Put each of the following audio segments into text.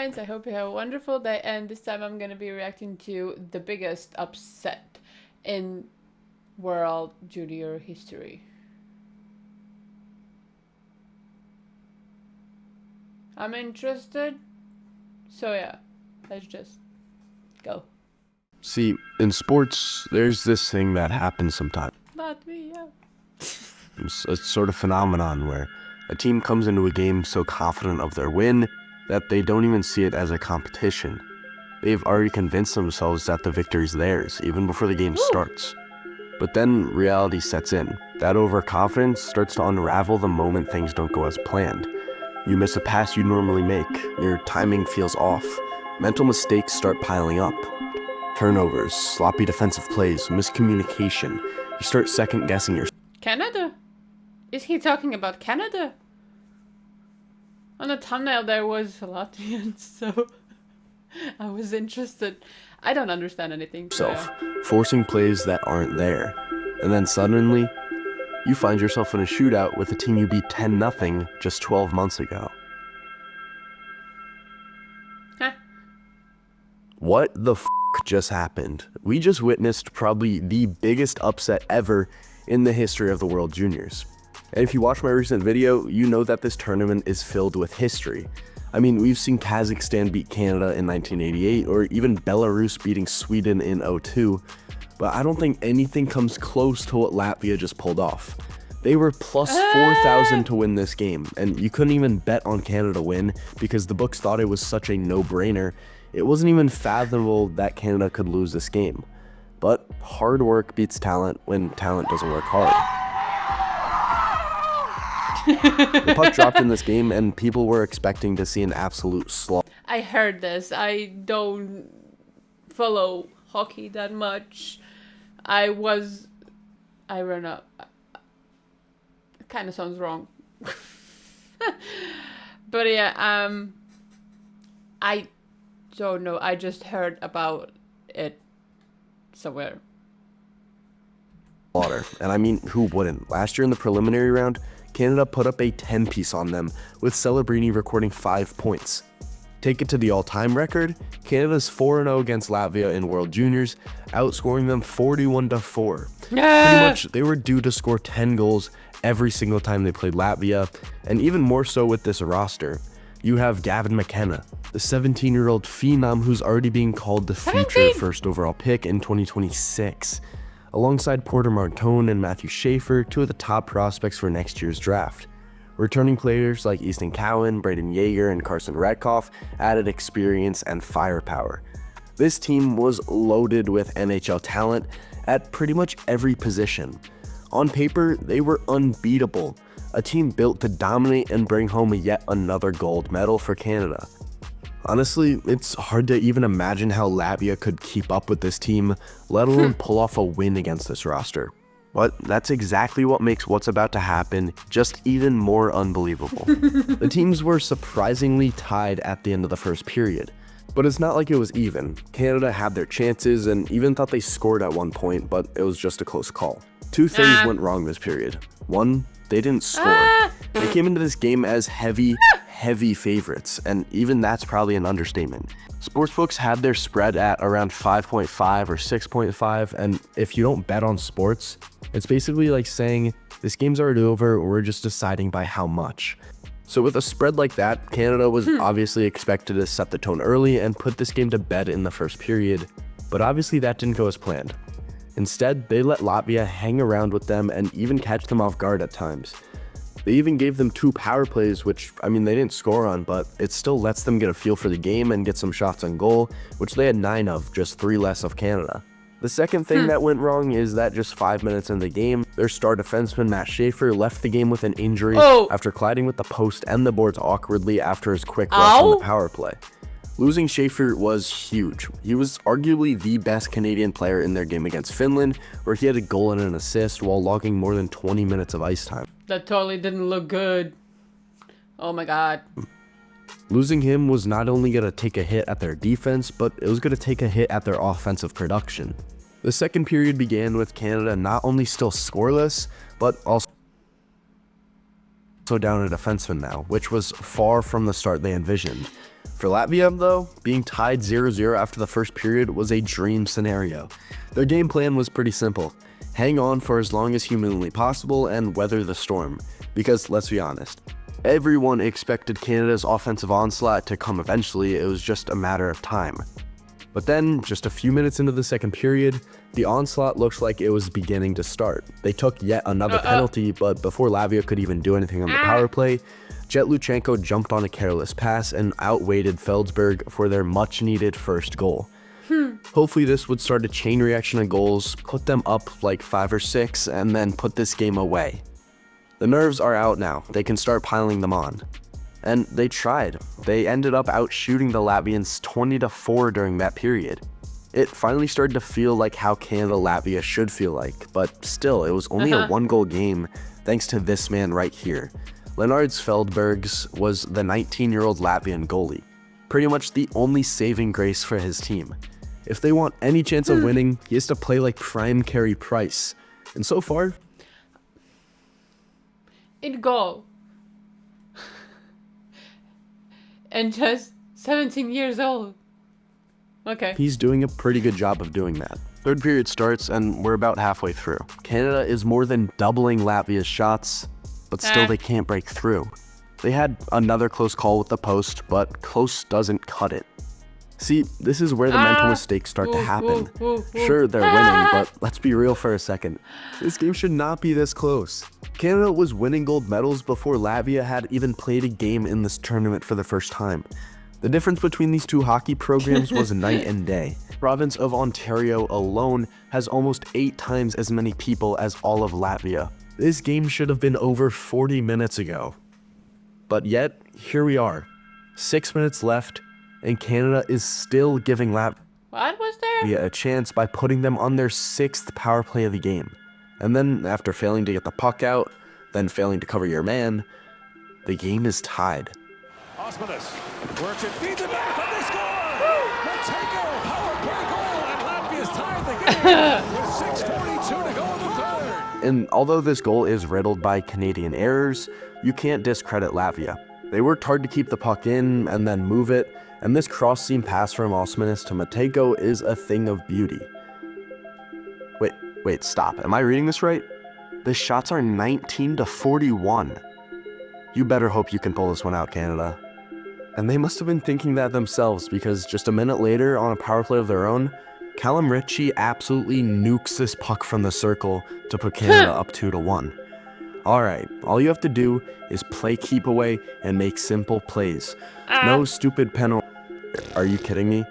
friends. I hope you have a wonderful day. And this time I'm going to be reacting to the biggest upset in world junior history. I'm interested. So yeah, let's just go. See, in sports, there's this thing that happens sometimes. Latvia. It's a sort of phenomenon where a team comes into a game so confident of their win that they don't even see it as a competition. They've already convinced themselves that the victory's theirs, even before the game starts. But then reality sets in. That overconfidence starts to unravel the moment things don't go as planned. You miss a pass you normally make, your timing feels off, mental mistakes start piling up. Turnovers, sloppy defensive plays, miscommunication. You start second-guessing yourself. Canada? Is he talking about Canada? On the thumbnail there was Latvian, so I was interested. I don't understand anything. Forcing plays that aren't there. And then suddenly, you find yourself in a shootout with a team you beat 10-0 just 12 months ago. Huh? What the f*** just happened? We just witnessed probably the biggest upset ever in the history of the World Juniors. And if you watch my recent video, you know that this tournament is filled with history. I mean, we've seen Kazakhstan beat Canada in 1988, or even Belarus beating Sweden in 2002, but I don't think anything comes close to what Latvia just pulled off. They were plus 4,000 to win this game, and you couldn't even bet on Canada to win because the books thought it was such a no-brainer. It wasn't even fathomable that Canada could lose this game. But hard work beats talent when talent doesn't work hard. The puck dropped in this game, and people were expecting to see an absolute slaughter. I heard this. I don't follow hockey that much. I ran up. It kind of sounds wrong. But yeah, I don't know. I just heard about it somewhere. And I mean, who wouldn't? Last year in the preliminary round, Canada put up a 10-piece on them, with Celebrini recording 5 points. Take it to the all-time record, Canada's 4-0 against Latvia in World Juniors, outscoring them 41-4. Pretty much, they were due to score 10 goals every single time they played Latvia, and even more so with this roster. You have Gavin McKenna, the 17-year-old phenom who's already being called the future first overall pick in 2026. Alongside Porter Martone and Matthew Schaefer, two of the top prospects for next year's draft. Returning players like Easton Cowan, Braden Yeager, and Carson Radkoff added experience and firepower. This team was loaded with NHL talent at pretty much every position. On paper, they were unbeatable, a team built to dominate and bring home yet another gold medal for Canada. Honestly, it's hard to even imagine how Latvia could keep up with this team, let alone pull off a win against this roster. But that's exactly what makes what's about to happen just even more unbelievable. The teams were surprisingly tied at the end of the first period. But it's not like it was even. Canada had their chances and even thought they scored at one point, but it was just a close call. Two things went wrong this period. One, they didn't score. They came into this game as heavy favorites, and even that's probably an understatement. Sportsbooks had their spread at around 5.5 or 6.5, and if you don't bet on sports, it's basically like saying, this game's already over, we're just deciding by how much. So with a spread like that, Canada was obviously expected to set the tone early and put this game to bed in the first period, but obviously that didn't go as planned. Instead, they let Latvia hang around with them and even catch them off guard at times. They even gave them 2 power plays, which, I mean, they didn't score on, but it still lets them get a feel for the game and get some shots on goal, which they had 9 of, just 3 less of Canada. The second thing that went wrong is that just 5 minutes in the game, their star defenseman Matt Schaefer left the game with an injury after colliding with the post and the boards awkwardly after his quick rush on the power play. Losing Schaefer was huge. He was arguably the best Canadian player in their game against Finland, where he had a goal and an assist while logging more than 20 minutes of ice time. That totally didn't look good. Oh my god. Losing him was not only going to take a hit at their defense, but it was going to take a hit at their offensive production. The second period began with Canada not only still scoreless, but also down a defenseman now, which was far from the start they envisioned. For Latvia, though, being tied 0-0 after the first period was a dream scenario. Their game plan was pretty simple. Hang on for as long as humanly possible and weather the storm. Because, let's be honest, everyone expected Canada's offensive onslaught to come eventually, it was just a matter of time. But then, just a few minutes into the second period, the onslaught looked like it was beginning to start. They took yet another penalty, but before Latvia could even do anything on the power play, Jet Luchenko jumped on a careless pass and outweighted Feldsberg for their much-needed first goal. Hopefully this would start a chain reaction of goals, put them up like 5 or 6, and then put this game away. The nerves are out now, they can start piling them on. And they tried. They ended up outshooting the Latvians 20-4 during that period. It finally started to feel like how Canada-Latvia should feel like, but still, it was only a 1-goal game thanks to this man right here. Leonards Feldbergs was the 19-year-old Latvian goalie, pretty much the only saving grace for his team. If they want any chance of winning, he has to play like prime Carey Price. And so far, in goal. And just 17 years old. Okay. He's doing a pretty good job of doing that. Third period starts and we're about halfway through. Canada is more than doubling Latvia's shots, but still they can't break through. They had another close call with the post, but close doesn't cut it. See, this is where the mental mistakes start to happen. Sure, they're winning, but let's be real for a second. This game should not be this close. Canada was winning gold medals before Latvia had even played a game in this tournament for the first time. The difference between these two hockey programs was night and day. The province of Ontario alone has almost 8 times as many people as all of Latvia. This game should have been over 40 minutes ago. But yet, here we are. 6 minutes left, and Canada is still giving Latvia a chance by putting them on their 6th power play of the game. And then, after failing to get the puck out, then failing to cover your man, the game is tied. Osmanis works it, feeds it back from the score! Matejko, power play goal, and Latvia's tied the game with 6:42 to go in the third. And although this goal is riddled by Canadian errors, you can't discredit Latvia. They worked hard to keep the puck in and then move it, and this cross-seam pass from Osmanis to Matejko is a thing of beauty. Wait, stop. Am I reading this right? The shots are 19-41. You better hope you can pull this one out, Canada. And they must have been thinking that themselves, because just a minute later, on a power play of their own, Callum Ritchie absolutely nukes this puck from the circle to put Canada up 2-1. Alright, all you have to do is play keep away and make simple plays. No stupid penalty. Are you kidding me?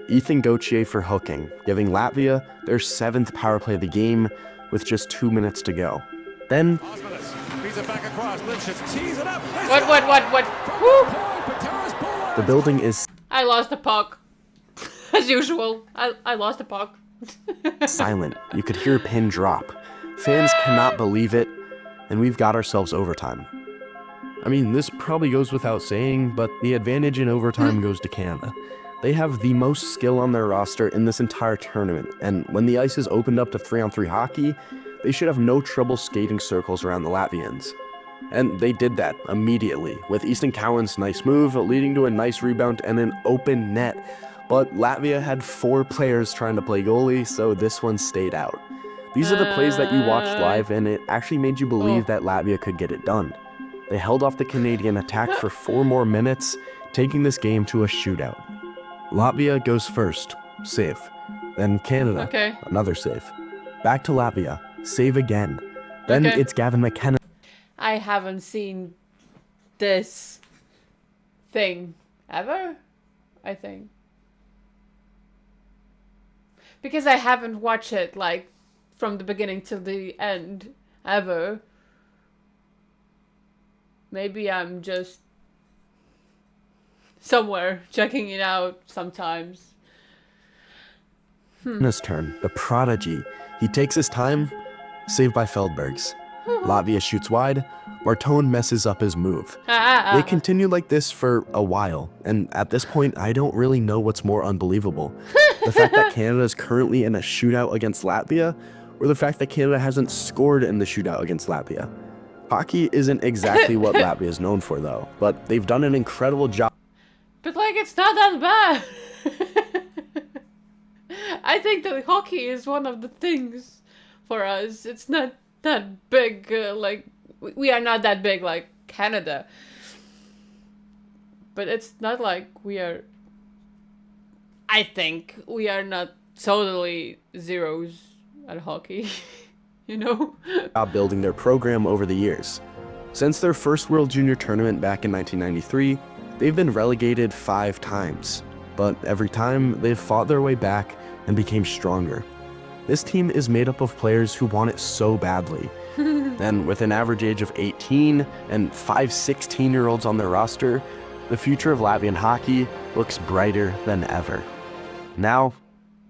Ethan Gauthier for hooking, giving Latvia their 7th power play of the game with just 2 minutes to go. Then What? Woo! The building is I lost the puck. As usual. I lost the puck. silent. You could hear a pin drop. Fans cannot believe it, and we've got ourselves overtime. I mean, this probably goes without saying, but the advantage in overtime goes to Canada. They have the most skill on their roster in this entire tournament, and when the ice is opened up to 3-on-3 hockey, they should have no trouble skating circles around the Latvians. And they did that immediately, with Easton Cowan's nice move leading to a nice rebound and an open net. But Latvia had 4 players trying to play goalie, so this one stayed out. These are the plays that you watched live, and it actually made you believe that Latvia could get it done. They held off the Canadian attack for 4 more minutes, taking this game to a shootout. Latvia goes first, save. Then Canada, another save. Back to Latvia, save again. Then it's Gavin McKenna. I haven't seen this thing ever, I think. Because I haven't watched it, like, from the beginning till the end, ever. Maybe I'm just somewhere checking it out sometimes. His turn, the prodigy. He takes his time, saved by Feldbergs. Latvia shoots wide, Martone messes up his move. They continue like this for a while, and at this point, I don't really know what's more unbelievable. The fact that Canada is currently in a shootout against Latvia, or the fact that Canada hasn't scored in the shootout against Latvia. Hockey isn't exactly what Latvia is known for, though, but they've done an incredible job. But, like, it's not not bad. I think that hockey is one of the things for us. It's not that big, like, we are not that big like Canada. But it's not like we are, I think we are not totally zeros at hockey, you know? Building their program over the years. Since their first World Junior Tournament back in 1993, they've been relegated 5 times, but every time they've fought their way back and became stronger. This team is made up of players who want it so badly. And with an average age of 18 and 5 16-year-olds on their roster, the future of Latvian hockey looks brighter than ever. Now,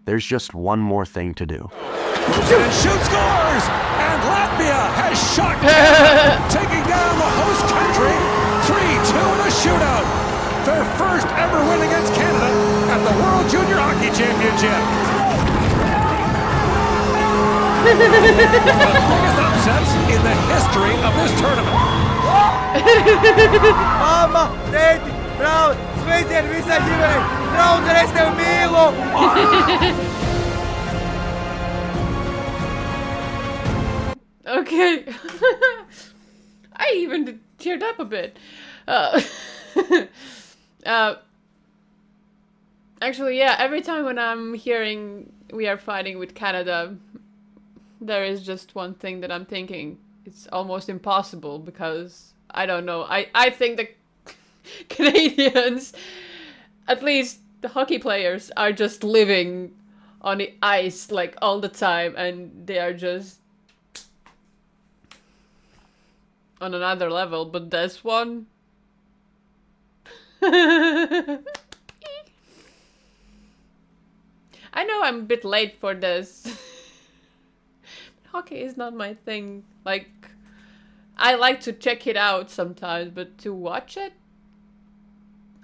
there's just one more thing to do. And shoot scores! And Latvia has shocked Canada, taking down the host country 3-2 in a shootout. Their first ever win against Canada at the World Junior Hockey Championship. One of the biggest upsets in the history of this tournament. Mama, tēti, brāli, sveicieni visai ģimenei! Draudzene, es tevi mīlu! Okay. I even teared up a bit. Actually, yeah, every time when I'm hearing we are fighting with Canada, there is just one thing that I'm thinking. It's almost impossible because, I don't know, I think the Canadians, at least the hockey players, are just living on the ice like all the time, and they are just on another level, but this one... I know I'm a bit late for this. Hockey is not my thing. Like, I like to check it out sometimes, but to watch it,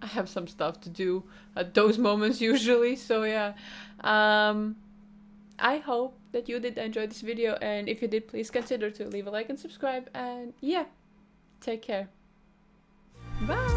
I have some stuff to do at those moments usually, so yeah. I hope that you did enjoy this video, and if you did, please consider to leave a like and subscribe, and yeah, take care. Bye!